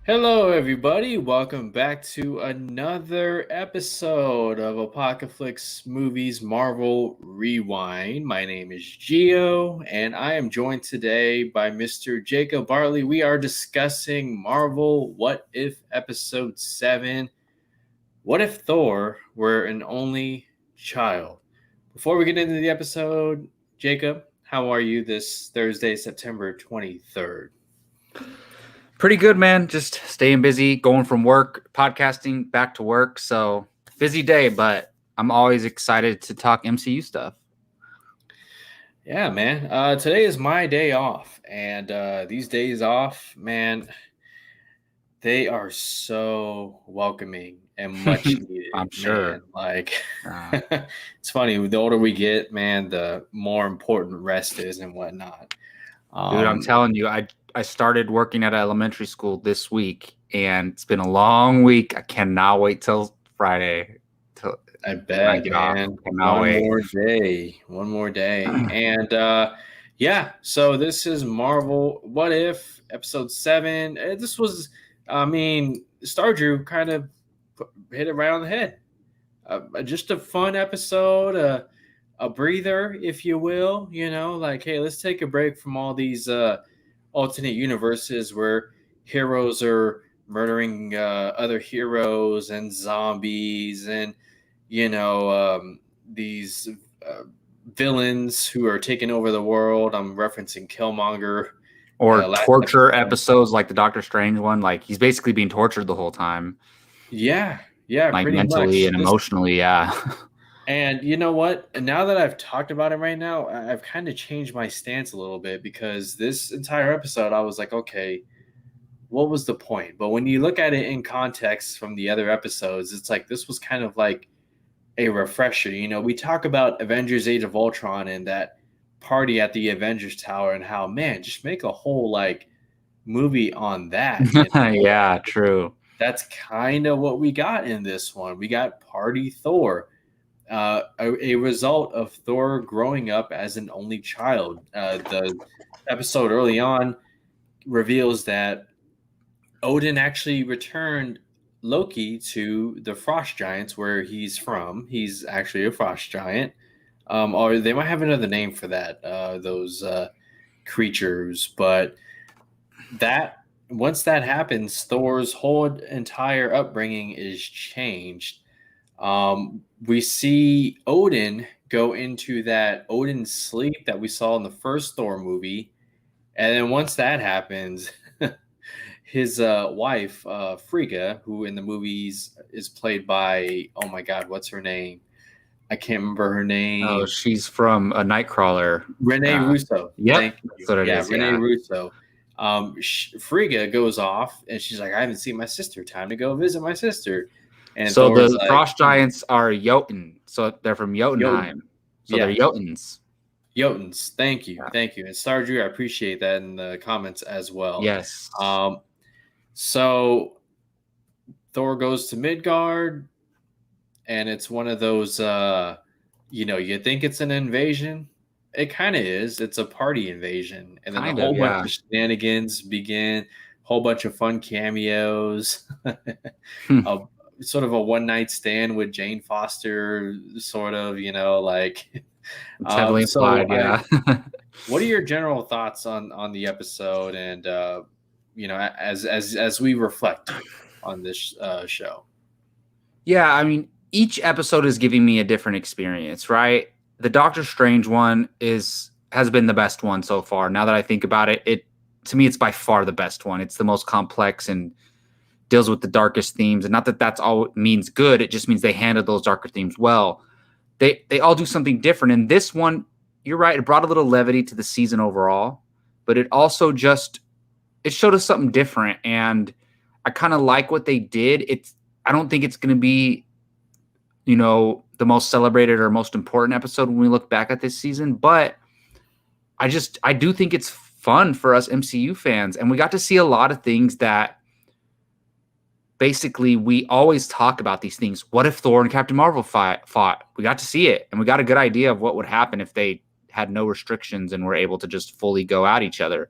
Hello, everybody. Welcome back to another episode of Apocalypse Movies Marvel Rewind. My name is Gio, and I am joined today by Mr. Jacob Bartley. We are discussing Marvel What If Episode 7. What if Thor were an only child? Before we get into the episode, Jacob, how are you this Thursday, September 23rd? Pretty good, man. Just staying busy, going from work, podcasting, back to work. So busy day, but I'm always excited to talk MCU stuff. Yeah, man. Today is my day off, and these days off, man, they are so welcoming and much needed, I'm man. sure. Like, Uh, it's funny. The older we get, man, the more important rest is and whatnot. Dude, I'm telling you, I started working at elementary school this week, and it's been a long week. I cannot wait till Friday. Till I when I bet, get off. man. Cannot wait. One more day, and yeah. So this is Marvel What If Episode 7. This was, I mean, Star Drew kind of hit it right on the head. Just a fun episode, a breather, if you will. You know, like, hey, let's take a break from all these alternate universes where heroes are murdering other heroes and zombies and these uh, villains who are taking over the world. I'm referencing Killmonger. Or Last torture episode. episodes like the Doctor Strange one. Like he's basically being tortured the whole time, Yeah, like pretty mentally much. and emotionally. Yeah. And you know what? Now that I've talked about it right now, I've kind of changed my stance a little bit because this entire episode, I was like, okay, what was the point? But when you look at it in context from the other episodes, it's like this was kind of like a refresher. You know, we talk about Avengers Age of Ultron and that party at the Avengers Tower and how, man, just make a whole like movie on that. You know? Yeah, true. That's kind of what we got in this one. We got Party Thor, a result of Thor growing up as an only child. The episode early on reveals that Odin actually returned Loki to the Frost Giants, where he's from. He's actually a Frost Giant, or they might have another name for that. Those creatures, but that once that happens, Thor's whole entire upbringing is changed. We see Odin go into that Odin sleep that we saw in the first Thor movie, and then once that happens, his wife, Frigga, who in the movies is played by, oh my God, what's her name? I can't remember her Oh, name. she's from a Nightcrawler. Renee Russo. Yep, Thank you. that's what it is. Renee Yeah. Russo. Frigga goes off and she's like, I haven't seen my sister. Time to go visit my sister. And So Thor's the like, Frost Giants are Jotun. So they're from Jotunheim. So Yeah. they're Jotuns. Jotuns. Thank you. Yeah. Thank you. And Stardew, I appreciate that in the comments as well. Yes. So Thor goes to Midgard, and it's one of those, you think it's an invasion. It kind of is. It's a party invasion. And then a whole bunch of shenanigans begin, whole bunch of fun cameos, sort of a one-night stand with Jane Foster, sort of, like. It's heavily implied, yeah. What are your general thoughts on the episode and, as we reflect on this show? Yeah, I mean, each episode is giving me a different experience, right? The Doctor Strange one has been the best one so far. Now that I think about it, to me, it's by far the best one. It's the most complex and deals with the darkest themes. And not that that's all it means good. It just means they handled those darker themes well. They all do something different. And this one, you're right, it brought a little levity to the season overall, but it also it showed us something different. And I kind of like what they did. I don't think it's going to be, the most celebrated or most important episode when we look back at this season, but I do think it's fun for us MCU fans. And we got to see a lot of things that basically we always talk about these things. What if Thor and Captain Marvel fought? We got to see it. And we got a good idea of what would happen if they had no restrictions and were able to just fully go at each other.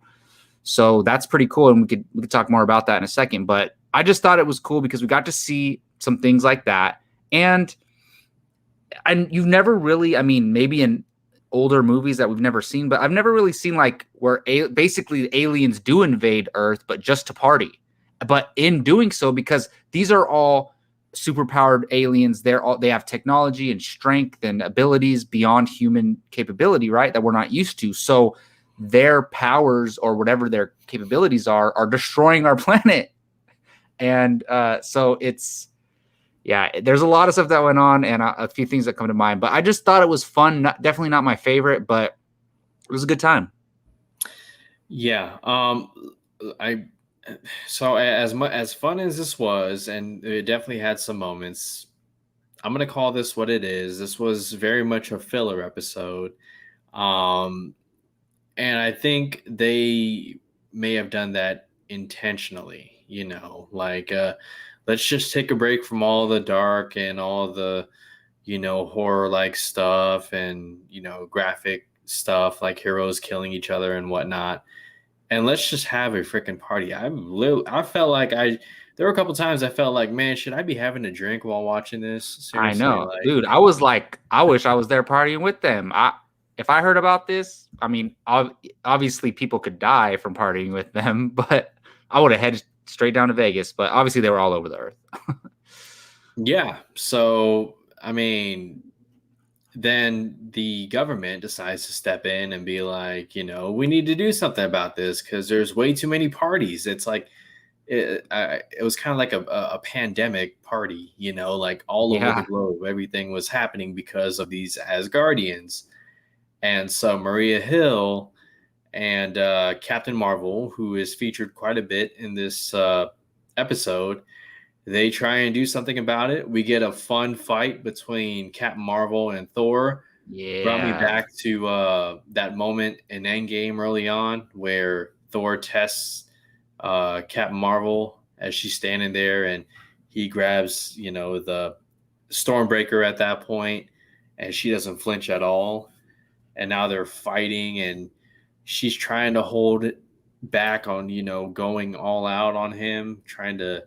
So that's pretty cool, and we could talk more about that in a second. But I just thought it was cool because we got to see some things like that, and you've never really, I mean, maybe in older movies that we've never seen, but I've never really seen like where basically aliens do invade Earth, but just to party. But in doing so, because these are all superpowered aliens, they have technology and strength and abilities beyond human capability, right? That we're not used to. So their powers or whatever their capabilities are destroying our planet. And so it's, yeah, there's a lot of stuff that went on and a few things that come to mind, but I just thought it was fun. Definitely not my favorite, but it was a good time. Yeah. I so as fun as this was, and it definitely had some moments. I'm gonna call this what it is. This was very much a filler episode. Um, and I think they may have done that intentionally, like let's just take a break from all the dark and all the, horror like stuff and, graphic stuff like heroes killing each other and whatnot. And let's just have a freaking party. I felt like there were a couple times I felt like, man, should I be having a drink while watching this? I Seriously, know, like, dude. I was like, I wish I was there partying with them. If I heard about this, I mean, obviously people could die from partying with them, but I would have headed straight down to Vegas. But obviously they were all over the earth. yeah. So, I mean, then the government decides to step in and be like, we need to do something about this because there's way too many parties. It's like it was kind of like a pandemic party, like all over the Yeah, globe. Everything was happening because of these Asgardians. And so Maria Hill and Captain Marvel, who is featured quite a bit in this episode, they try and do something about it. We get a fun fight between Captain Marvel and Thor. Brought me yeah, back to that moment in Endgame early on where Thor tests Captain Marvel as she's standing there, and he grabs, the Stormbreaker at that point, and she doesn't flinch at all. And now they're fighting, and she's trying to hold it back on, going all out on him, trying to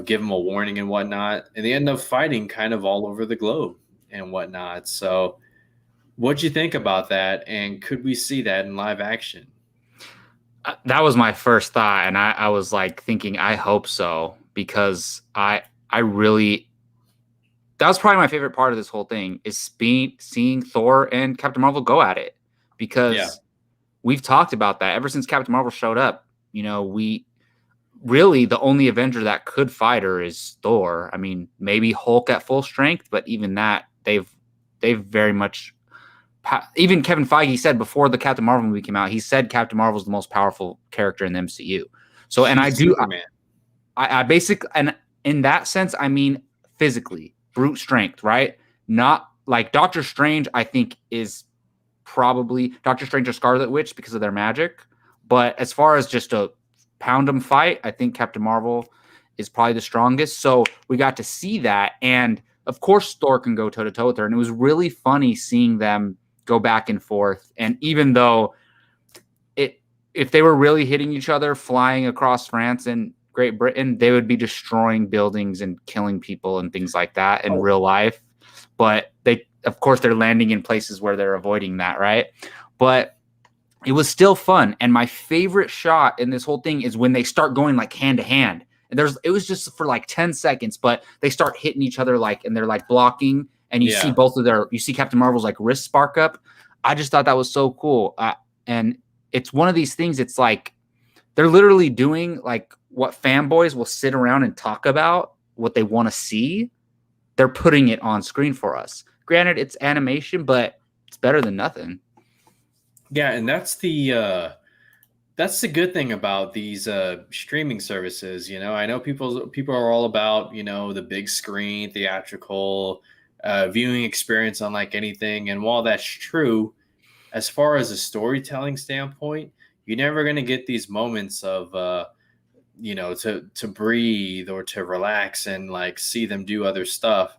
give them a warning and whatnot. And they end up fighting kind of all over the globe and whatnot. So, what'd you think about that? And could we see that in live action? that was my first thought, and I was like thinking, I hope so, because I really, that was probably my favorite part of this whole thing is seeing Thor and Captain Marvel go at it, Yeah. because we've talked about that ever since Captain Marvel showed up. We really, the only Avenger that could fight her is Thor. I mean, maybe Hulk at full strength, but even that, they've very much. Even Kevin Feige said before the Captain Marvel movie came out, he said Captain Marvel is the most powerful character in the MCU. So, and She's Superman. I basically, and in that sense, I mean physically, brute strength, right? Not like Doctor Strange. I think is probably Doctor Strange or Scarlet Witch because of their magic. But as far as just a pound 'em fight, I think Captain Marvel is probably the strongest. So we got to see that, and of course Thor can go toe to toe with her, and it was really funny seeing them go back and forth. And even though if they were really hitting each other, flying across France and Great Britain, they would be destroying buildings and killing people and things like that in real life. But of course, they're landing in places where they're avoiding that, right? But it was still fun. And my favorite shot in this whole thing is when they start going like hand to hand. And it was just for like 10 seconds, but they start hitting each other and they're like blocking, and you see you see Captain Marvel's like wrist spark up. I just thought that was so cool. And it's one of these things, it's like they're literally doing like what fanboys will sit around and talk about, what they want to see. They're putting it on screen for us. Granted, it's animation, but it's better than nothing. Yeah, and that's the good thing about these streaming services. I know people are all about the big screen, theatrical viewing experience, unlike anything. And while that's true, as far as a storytelling standpoint, you're never going to get these moments of to breathe or to relax and like see them do other stuff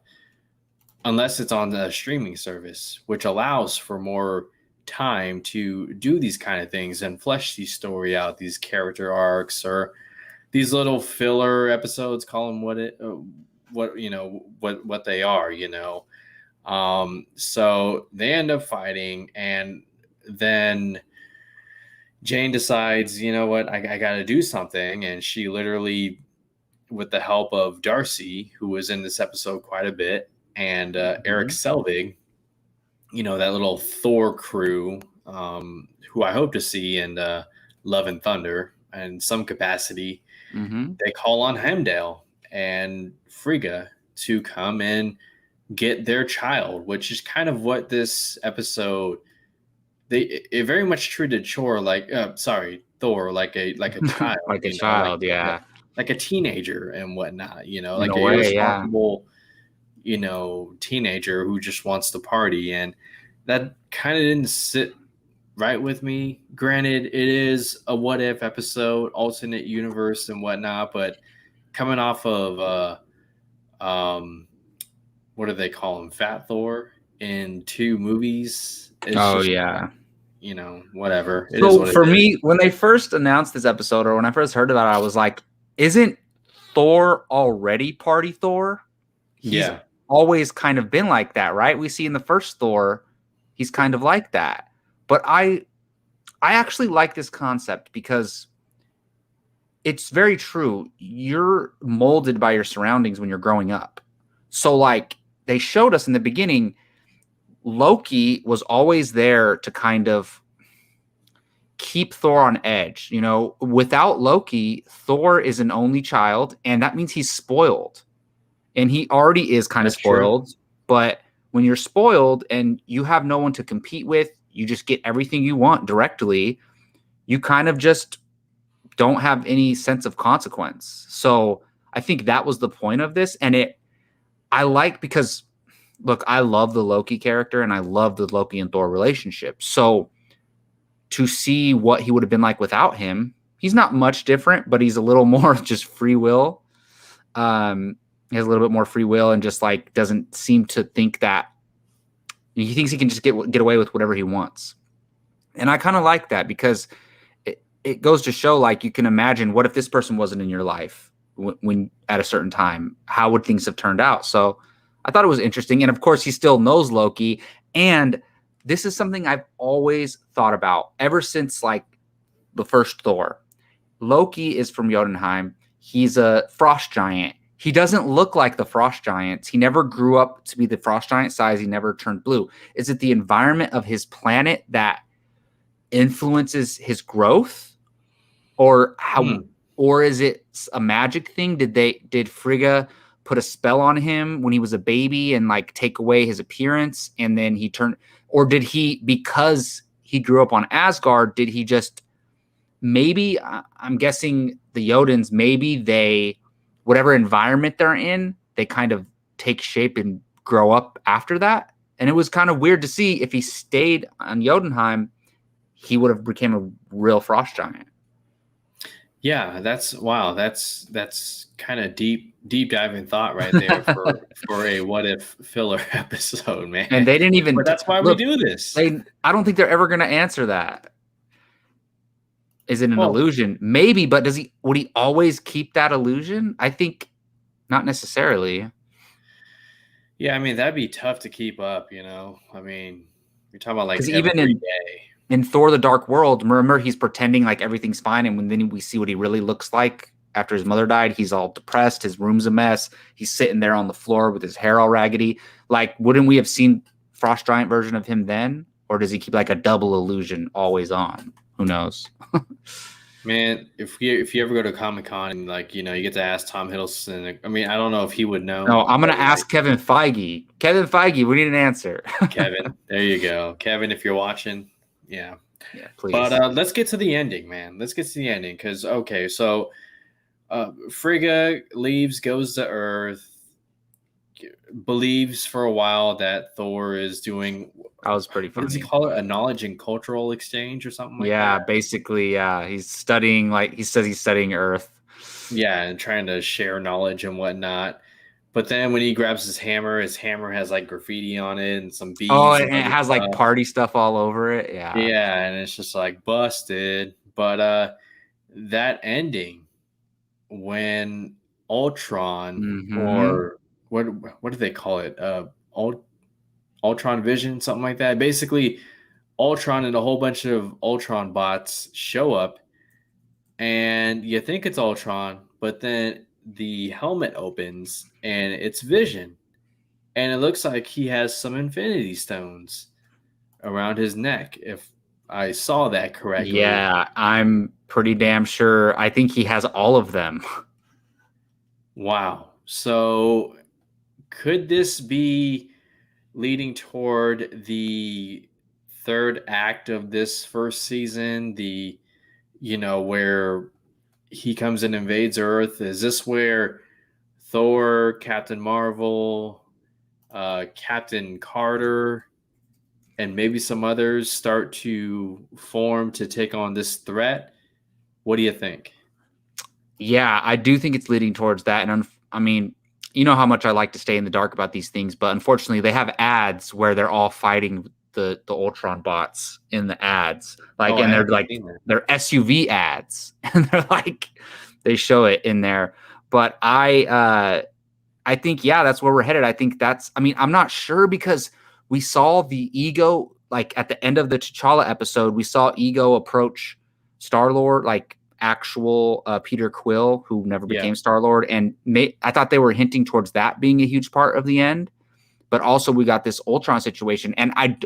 unless it's on the streaming service, which allows for more time to do these kind of things and flesh these story out, these character arcs, or these little filler episodes. Call them what they are. So they end up fighting, and then Jane decides, you know what, I got to do something. And she literally, with the help of Darcy, who was in this episode quite a bit, and Eric Selvig, that little Thor crew, who I hope to see in Love and Thunder in some capacity, they call on Heimdall and Frigga to come and get their child, which is kind of what this episode, it very much treated Thor like a child, like a child, like a teenager and whatnot, like a irresponsible, teenager who just wants to party. And that kind of didn't sit right with me. Granted, it is a what if episode, alternate universe and whatnot, but coming off of what do they call him, Fat Thor, in 2 movies. Whatever. So for me, when they first announced this episode, or when I first heard about it, I was like, isn't Thor already party Thor? He's always kind of been like that, right? We see in the first Thor, he's kind of like that. But I actually like this concept because it's very true. You're molded by your surroundings when you're growing up. So like they showed us in the beginning, Loki was always there to kind of keep Thor on edge. Without Loki, Thor is an only child, and that means he's spoiled. And he already is kind of spoiled. True. But when you're spoiled and you have no one to compete with, you just get everything you want directly, you kind of just don't have any sense of consequence. So I think that was the point of this. And I like, because look, I love the Loki character and I love the Loki and Thor relationship. So to see what he would have been like without him, he's not much different, but he's a little more just free will. He has a little bit more free will and just like doesn't seem to think that he thinks he can just get away with whatever he wants. And I kind of like that because it goes to show, like, you can imagine, what if this person wasn't in your life when at a certain time, how would things have turned out? So I thought it was interesting. And of course, he still knows Loki. And this is something I've always thought about ever since like the first Thor. Loki is from Jotunheim. He's a frost giant. He doesn't look like the frost giants. He never grew up to be the frost giant size. He never turned blue. Is it the environment of his planet that influences his growth, or or is it a magic thing? Did Frigga put a spell on him when he was a baby and like take away his appearance, and then he turned, or did he, because he grew up on Asgard, did he just, maybe, I'm guessing the Jotuns, maybe they, whatever environment they're in, they kind of take shape and grow up after that. And it was kind of weird to see if he stayed on Jotunheim, he would have become a real frost giant. Yeah, that's kind of deep diving thought right there for a what if filler episode, man. And they didn't even. But that's why we do this. I don't think they're ever going to answer that. Is it an illusion? Maybe, but would he always keep that illusion? I think not necessarily. Yeah, I mean, that'd be tough to keep up, I mean, you're talking about like even in Thor: The Dark World, remember, he's pretending like everything's fine, and then we see what he really looks like after his mother died. He's all depressed, his room's a mess, he's sitting there on the floor with his hair all raggedy. Like, wouldn't we have seen frost giant version of him then? Or does he keep like a double illusion always on? Who knows? Man, if you ever go to Comic-Con and like, you get to ask Tom Hiddleston, I mean, I don't know if he would know. No, I'm going to ask Kevin Feige. Kevin Feige, we need an answer. Kevin, there you go. Kevin, if you're watching, yeah, please. But let's get to the ending, man. Let's get to the ending because, okay, so Frigga leaves, goes to Earth, believes for a while that Thor is doing. That was pretty funny. What does he call it? A knowledge and cultural exchange or something like that? Yeah, basically, yeah. He's studying, like he says he's studying Earth. Yeah, and trying to share knowledge and whatnot. But then when he grabs his hammer has like graffiti on it and some Oh, bees and and it other has like stuff. party stuff all over it. Yeah. Yeah, and it's just like busted. But that ending when Ultron Hmm. or what do they call it? Ultron Vision, something like that. Basically, Ultron and a whole bunch of Ultron bots show up, and you think it's Ultron, but then the helmet opens and it's Vision, and it looks like he has some Infinity Stones around his neck. If I saw that correctly. Yeah, I'm pretty damn sure. I think he has all of them. Wow. So could this be leading toward the third act of this first season? Where he comes and invades Earth. Is this where Thor, Captain Marvel, Captain Carter, and maybe some others start to form to take on this threat? What do you think? Yeah, I do think it's leading towards that. And I mean, you know how much I like to stay in the dark about these things, but unfortunately, they have ads where they're all fighting the Ultron bots in the ads, like, Oh, I and they're haven't like seen that. they're SUV ads, and they're like they show it in there. But I think yeah, that's where we're headed. I think that's. I mean, I'm not sure because we saw the Ego like at the end of the T'Challa episode. We saw Ego approach Star-Lord, like actual Peter Quill, who never Yeah. became Star-Lord, and I thought they were hinting towards that being a huge part of the end. But also, we got this Ultron situation, and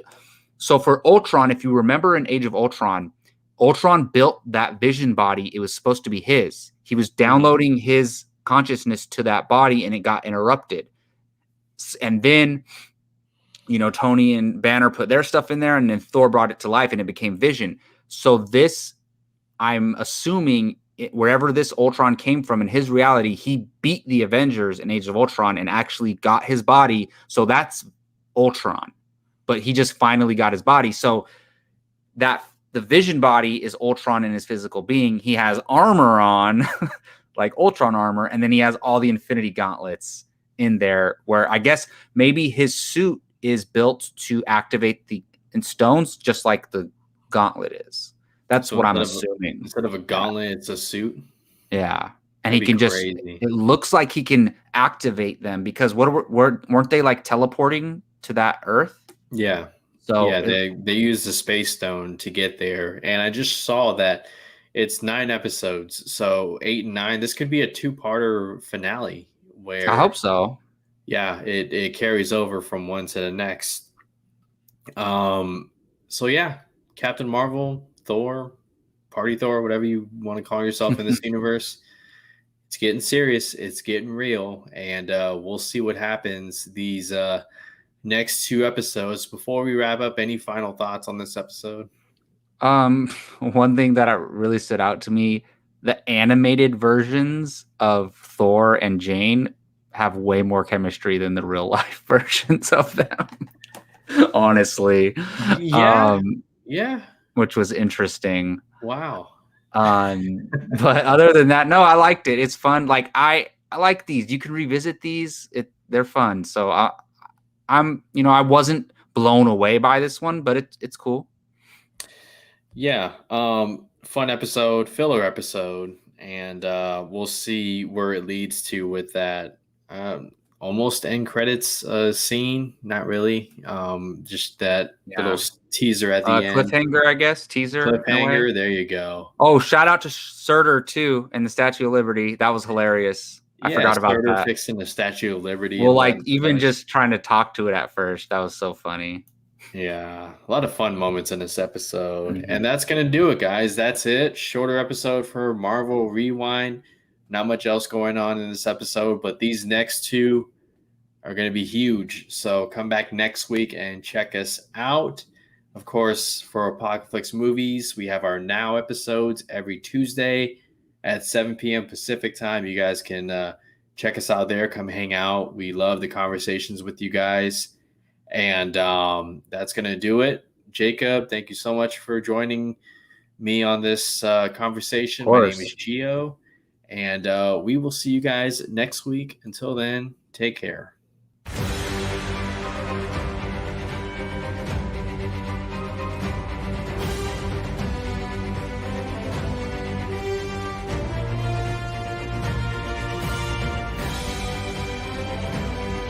so for Ultron, if you remember in Age of Ultron, Ultron built that Vision body. It was supposed to be his. He was downloading his consciousness to that body, and it got interrupted. And then, Tony and Banner put their stuff in there, and then Thor brought it to life, and it became Vision. So this, I'm assuming, wherever this Ultron came from in his reality, he beat the Avengers in Age of Ultron and actually got his body. So that's Ultron, but he just finally got his body. So that the Vision body is Ultron in his physical being. He has armor on, like Ultron armor, and then he has all the Infinity Gauntlets in there. Where I guess maybe his suit is built to activate the stones, just like the gauntlet is. That's So what I'm assuming. instead of a gauntlet, it's a suit. Yeah. And That'd he be can just, crazy. it looks like he can activate them because weren't they like teleporting to that Earth? Yeah. So, Yeah, they use the space stone to get there. And I just saw that it's 9 episodes. So 8 and 9. This could be a two-parter finale I hope where so. yeah, it carries over from one to the next. So yeah, Captain Marvel, Thor, Party Thor, whatever you want to call yourself in this universe. It's getting serious. It's getting real, and we'll see what happens these next 2 episodes. Before we wrap up, any final thoughts on this episode? One thing that really stood out to me, the animated versions of Thor and Jane have way more chemistry than the real life versions of them. Honestly. Yeah, yeah. Which was interesting. Wow. But other than that, no, I liked it. It's fun. Like I like these. You can revisit these. They're fun. So I wasn't blown away by this one, but it's cool. Yeah. Fun episode, filler episode, and we'll see where it leads to with that. Almost end credits scene. Not really. Just that little teaser at the end. Cliffhanger, I guess. Teaser. Cliffhanger. There you go. Oh, shout out to Surtur too and the Statue of Liberty. That was hilarious. I forgot about that. Fixing the Statue of Liberty. Well, like even just trying to talk to it at first, that was so funny. Yeah, a lot of fun moments in this episode. And that's going to do it, guys. That's it. Shorter episode for Marvel Rewind. Not much else going on in this episode, but these next 2 are going to be huge. So come back next week and check us out. Of course, for Apocalypse Movies, we have our Now episodes every Tuesday at 7 p.m. Pacific time. You guys can check us out there. Come hang out. We love the conversations with you guys. And that's going to do it. Jacob, thank you so much for joining me on this conversation. My name is Gio. And we will see you guys next week. Until then, take care.